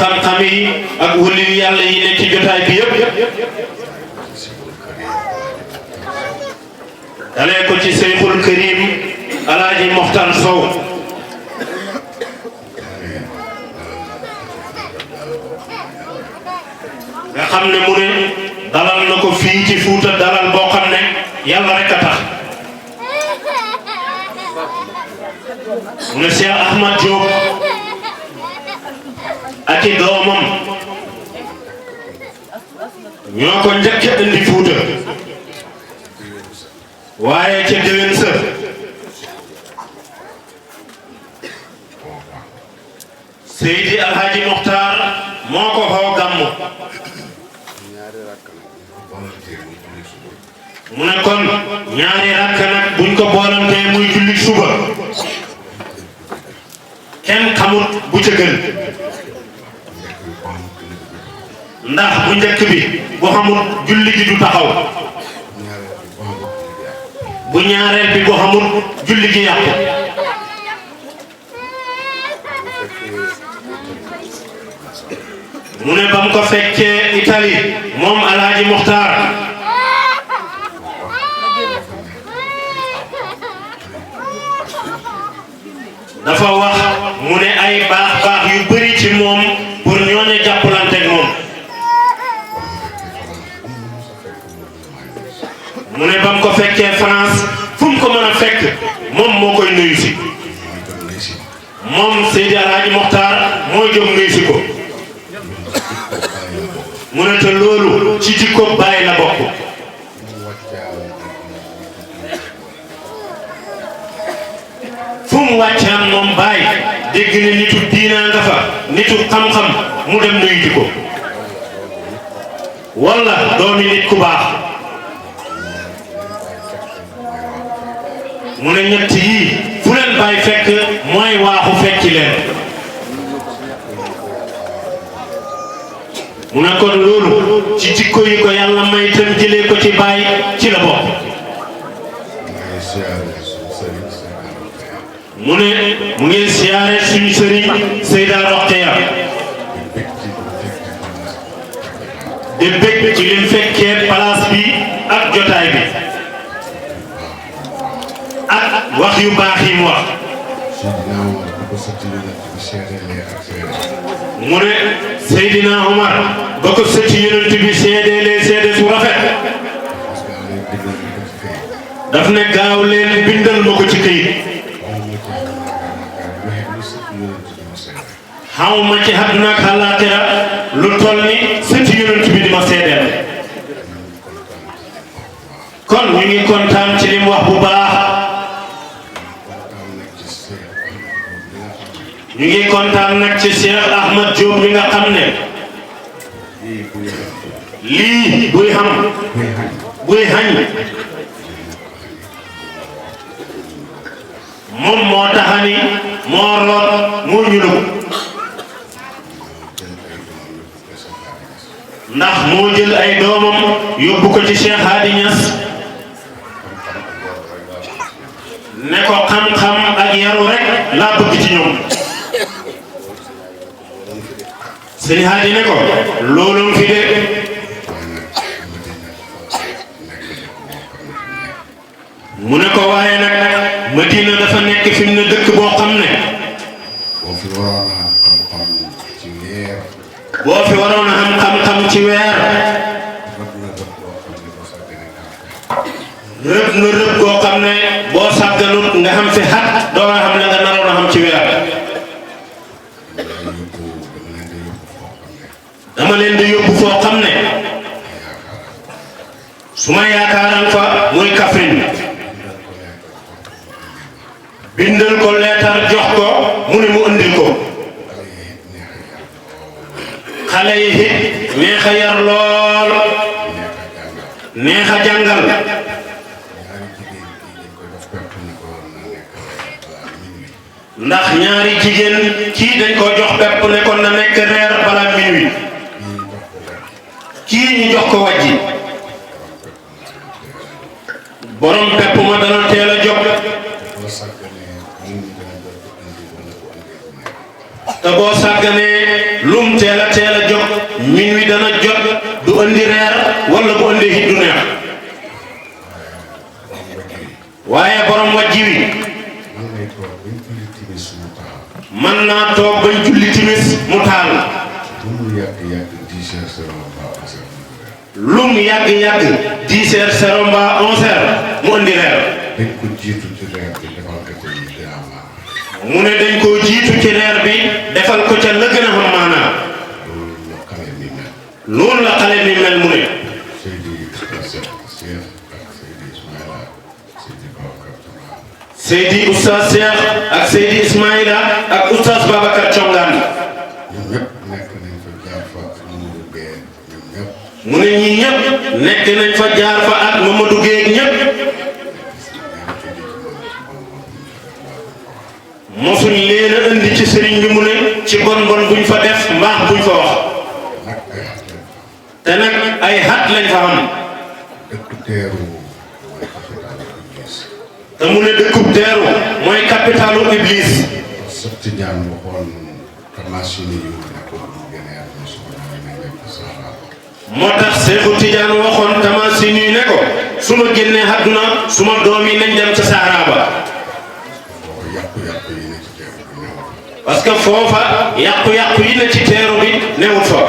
xam-xam yi ak wali yàlla yi ne ci jotaay bi yëpp dalee ko ci Seyxul Karim Alaaji Moxtar Sow nga xam ne mu ne dalal na ko fii ci Fuuta dalal boo xam ne yàlla rek a tax mu ne Cheikh Ahmad Diop ak i doomam ñoo ko njëkk a indi Fuuta waaye ca déwén sa Seydi Alhaji Moxtar moo ko xoo gàmmu mu ne kon ñaari rakk nag buñ ko boolantee muy julli suba kenn xamut bu ca gën ndax bu njëkk bi bu xamut julli gi du taxaw bu ñaareel bi bu xamut julli gi yàqu mu ne ba mu ko fekkee Italie moom Alaaji Moxtar dafa wax mu ne ay baax yu bari ci moom pour ñooñu jàppalanteeg moom mu ne ba mu ko fekkee France fu mu ko mën a fekk moom moo koy nuyu si moom Seydi Alhaji Moxtar mooy jóg nuyu si ko mu ne te loolu ci jikko Baye la bokk fu mu wàccaan moom Baye dégg ne nitu diina nga fa nitu xam-xam mu dem nuyu ji ko walla doomi nit ku baax mu ne ñett yii fu leen Baye fekk mooy waaxu fekki leen mu ne kon loolu ci jikko yi ko yàlla may tam jëlee ko ci Baye ci la bokk mu ne mu ngi siyaare suñu sëriñ Seyda Roqeya de bëgg ci lim fekkee place bi ak jotaay bi ak wax yu baax yi mu wax mu ne Seydina Omar ba ko sëti yonent bi seedeelee seede su rafet daf ne gaaw leen bindal ma ko ci këyit xaw ma ci àdduna ak àllaaxira lu toll ni sëti yonent bi di ma seedeel kon ñu ngi kontaan ci li mu wax bu baax ñu ngi kontaan nag ci Cheikh Ahmad Diop mi nga xam ne lii buy xam buy xañ moom moo taxani moo root moo ñulug ndax moo jël ay doomam yóbbu ko ci Cheikh Hadi Niass ne ko xam-xam ak yaru rek laa bëgg ci ñoom Sëñ Hadi ne ko loolu fi de mu ne ko waaye nag Madina dafa nekk fi mu ne dëkk boo xam ne boo fi waroon a am xam-xam ci weer rëb na rëb koo xam ne boo sàgganut nga xam fi xat doo nga xam ne nga naroon a xam ci weer dama leen di yóbbu foo xam ne su ma yaakaaran fa muy Kaffrine bindal ko leetar jox ko mu ne mu andil ko xale yi it neex a yar lool neex a jàngal ndax ñaari jigéen kii dañ ko jox pepp ne kon na nekk reer bala minuit kii ñu jox ko wàjji borom pepp ma dana teel a jóg te boo sàgganee lum teel teel a jóg minuit dana jot du andi reer wala bu andi hit du neex waaye borom wàjji wi man naa toog bañ julli timis mu taal lum yàgg 10 heures zéro mbaa 11 heures mu andi reer mu ne dañ koo jiitu ci reer bi defal ko ca la gën a xam maanaa loolu la xale mi mel mu ne Seydi Oustaz Cheikh ak Seydi Ismaïla ak Oustaz Babacar Thiongaan mu ne ñi ñëpp nekk nañ fa jaar fa ak Mamadou Gueye ñëpp mosuñ leen a indi ci sëriñ bi mu ne ci bon buñ fa def mbaax buñ fa wax te nag ay xat lañ fa xam te mu ne dëkkub teeru mooy capitalu Iblis moo tax Seexu Tijaan waxoon Tamasini ne ko su ma génnee àdduna suma doom yi nañ dem ca Sahara ba parce que foofa yàqu-yàqu yi ne ci teeru bi newut fa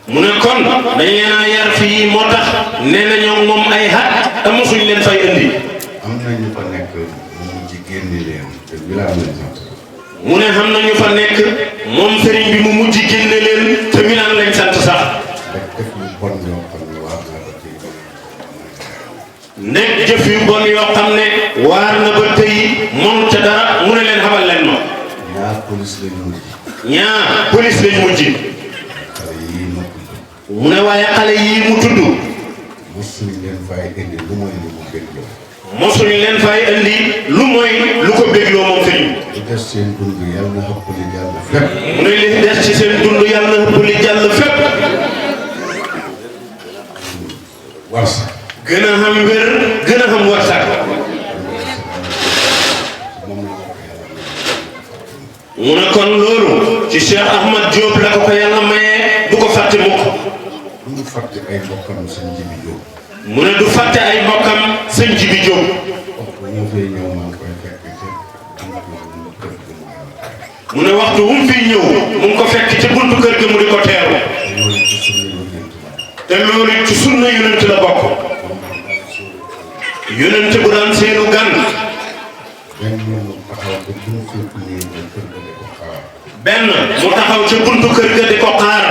mu ne kon dañ leen a yar fii moo tax nee na ñoom moom ay xat te mosuñ leen fay indi am na ñu fa nekk mu mujj génne leen te Wilane lañ sant mu ne xam na ñu fa nekk moom sëriñ bi mu mujj génne leen te Wilane lañ sant sax nekk jëf yu bon yoo xam ne waar na ba tey moom ca dara mu ne leen xamal leen ma ñaar police lañ mujj mu ne waaye xale yii mu tudd mosuñ leen fay indi lu mooy lu mu bégloo mosuñ leen fay indi lu mooy lu ko bégloo moom sëriñ li des seen dund yàlla na ëpp li jàll fépp mu ne li des ci seen dund yàlla na ëpp li jàll fépp warsa gën a xam wér gën a xam warsak mu ne kon loolu ci Cheikh Ahmad Diop la ko ko yàlla mayee du ko fàtte mukk du fàtte ay mbokkam sëñ Jibi Diop mu ne du fàtte ay mbokkam sëñ Jibi Diop mu ne waxtu wu mu fiy ñëw mu ngi ko fekk ci buntu kër ga mu di ko teeru te loolu ci sunna yonent la bokk yonent bu daan seenu gan benn mu taxaw ca buntu kër ga di ko xaar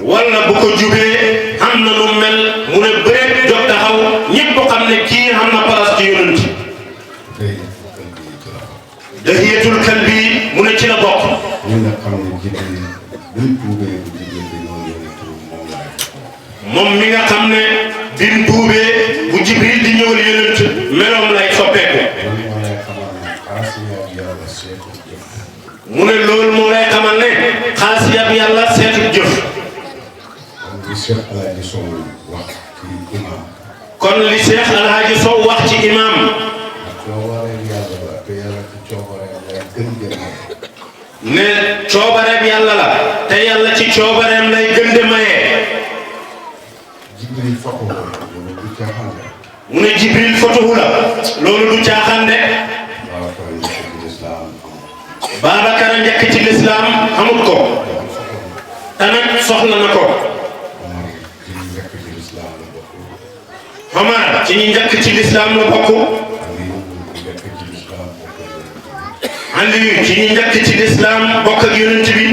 wala bu ko jubee am na nu mel mu ne bëreet jóg taxaw ñëpp xam ne kii xam na place ci yonent dahiyatul kalbi mu ne ci la bokk moom mi nga xam ne bi mu tuubee bu Jibril di ñëwal yonent meloom lay soppeeku mu ne loolu moo lay xamal ne xaasiyab yàlla seetu jëf kon li Cheikh Alhaji Sow wax ci imam ne coobareem yàlla la te yàlla ci coobareem lay gën de maye mu ne Jibril fotowu la loolu du caaxaan de Babacar a njëkk ci lislaam xamut ko te nag soxla na ko Omar ci ñi njëkk ci lislaam la bokk Aliyu ci ñi njëkk ci lislaam bokk ak yonent bi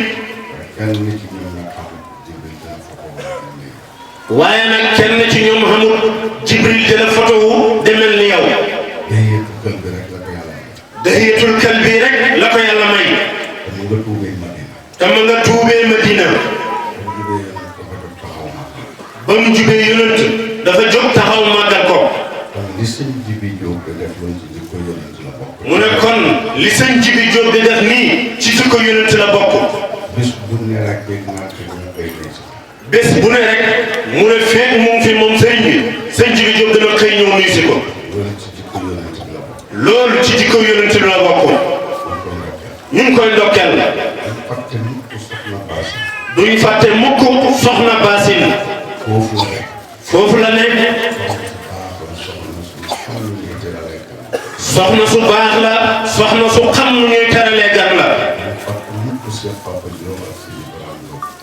waaye nag kenn ci ñoom xamul Jibril jëla photo wu demel ni yow dahiyatul kalbi rek la ko yàlla may te ma nga tuubee Madina ba mu jubee yonent dafa jóg taxaw màggal ko mu ne kon li sëñ Jibi Jóob di def nii ci jikko yonent la bokk bés bu ne rek mu ne feeg mu ngi fi moom sëriñ bi sëñ Jibi Diop dana xëy ñëw nuyu si ko loolu ci jikko yonent bi la bokk ñu ngi koy ndokkeel duñ fàtte mukk soxna Basine foofu la ne soxna su baax la soxna su xam nu ñuy teralee gan la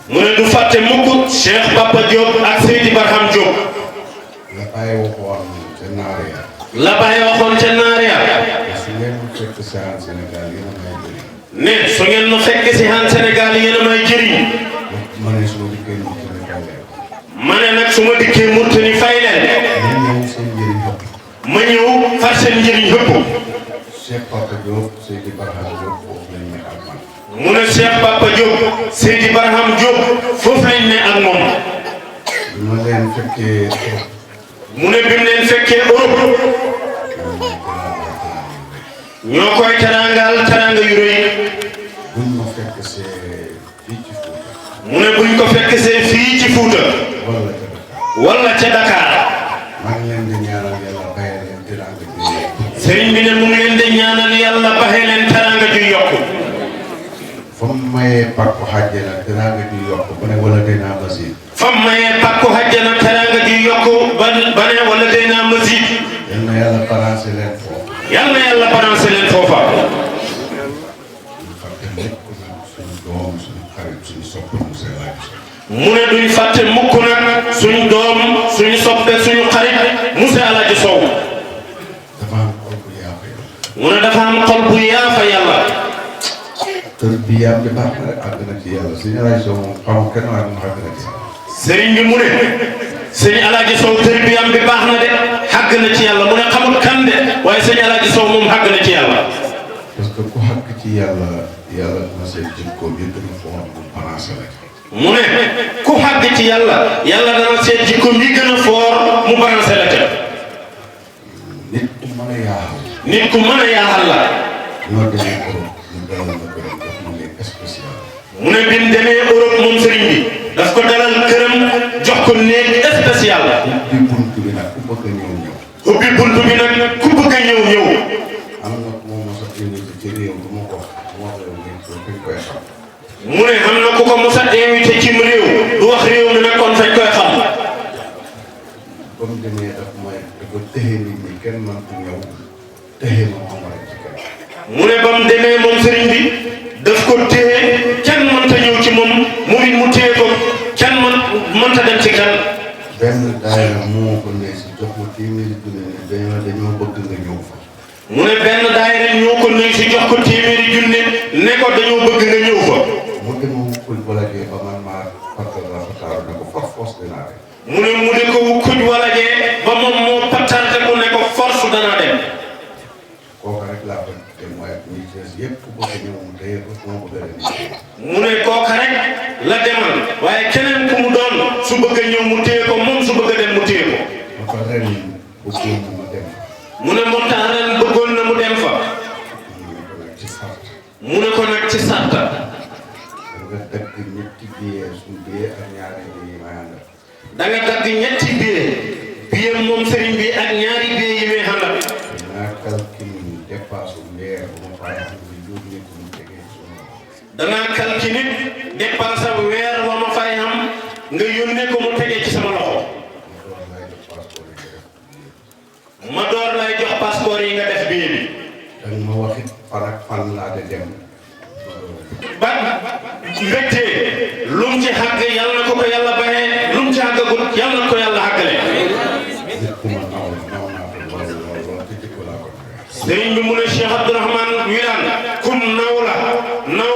mu ne du fàtte mukk Cheikh Papa Diop ak Seydi Barham Diop la Baye waxoon ca naar ya ne su ngeen ma fekk si han Sénégal yéen a may jëriñ ma ne nag su ma dikkee Mauritanie fay leen ma ñëw far seen njëriñ yëpp mu ne Cheikh Papa Diop Seydi Barham Diop foofu lañ ne ak moom mu ne bi mu leen fekkee Europe ñoo koy teraangal teraanga yu rëy mu ne buñ ko fekk see fii ci Fuuta wala ca Dakar sëriñ bi ne mu ngi leen di ñaanal yàlla baxee leen teraanga ju yokku fam mayee pakku xàjjana teraanga ju yokku ba ne wala dinaa masiid fam mayee pakku xàjjana teraanga ju yokku ba ne wala dinaa masiid yal na yàlla balancé leen foofu yal na yàlla balancé leen foofa mu ne duñ fàtte mukk nag suñu doom suñu soppe suñu xarit monsieur Alaaji Sow mu ne dafa am xol bu yaafa yàlla tër bi yaam bi baax na rek àgg na ci yàlla suñu Alaaji Sow moom xamul kenn waaye moom àgg na ci sëriñ bi mu ne sëñ Alaaji Sow tër bi yaam bi baax na de àgg na ci yàlla mu ne xamul kan de waaye sëñ Alaaji Sow moom àgg na ci yàlla parce que ku àgg ci yàlla yàlla dina seen jikko bi gën a foor bu balancé la mu ne ku àgg ci yàlla yàlla dana seet jikko mi gën a foor mu balancé la ca nit ku mën a yaaxal nit ku mën a yaaxal la ñoo demee Europe ñu dalal na këram daf mu nekk spécial mu ne bi mu demee Europe moom sëriñ bi daf ko dalal këram jox ko néeg spécial ubbi bunt bi nag ku bëgg a ñëw ñëw ubbi bunt bi nag ku bëgg a ñëw ñëw am na ku ma mos a invité ci réew du ma ko wax réew ngeen koy xam mu ne am na ku ko mos a invité ci réew du wax réew mi nag kon fañ koy xam ba mu demee daf mooy dafa tëxe nit ñi kenn man ku ñëw tëxe ma xam rek ci kenn mu ne ba mu demee moom sëriñ bi daf ko téye kenn mënta ñëw ci moom moom it mu téye ko kenn mënta dem ci kenn benn daayira moo ko ne si jox ma téeméeri junne ne dañoo bëgg nga ñëw fa mu ne benn daayira ñoo ko nuyu si jox ko téeméeri junne ne ko dañoo bëgg nga ñëw fa mu demoo kuñ walagee ba man maa partal rafetaaru ne ko force dinaa dem mu ne mu di ko kuñ walagee ba moom moo pattante ku ne ko force danaa dem kooka rek laa ko dem waaye ñi ci des yëpp ku bëgg ñëw mu téye ko moo bëgg a dem mu ne kooka rek la demal waaye keneen ku mu doon su bëgg a ñëw mu téye ko moom su bëgg a dem mu téye ko ba fa ren bëggoon na ma dem mu ne moo tax ren bëggoon na mu dem fa mu ne ko nag ci sarta nga dagg ñetti billet suñu billet ak ñaari billet may àndal da nga dagg ñetti billet moom sëriñ bi ak ñaari billet yi may àndal naa calcul dépasse weer bu ma fay am lu jóg nit mu tegee suñu danaa calcul dépasse weer wa ma fay am nga yónnee ko mu tegee ci sama loxo ma door lay jox passeport yi nga def billet bi danga ma waxit fan ak fan laa de dem ba mbégte lu mu ci xàgg yàlla na ko yàlla baxee lu mu ci xàggagul yàlla na ko yàlla xàggale nit ku ma naw naa ko lool te jikko laa ko sëriñ bi mu ne Cheikh Abdourahmane Wilane kum naw la naw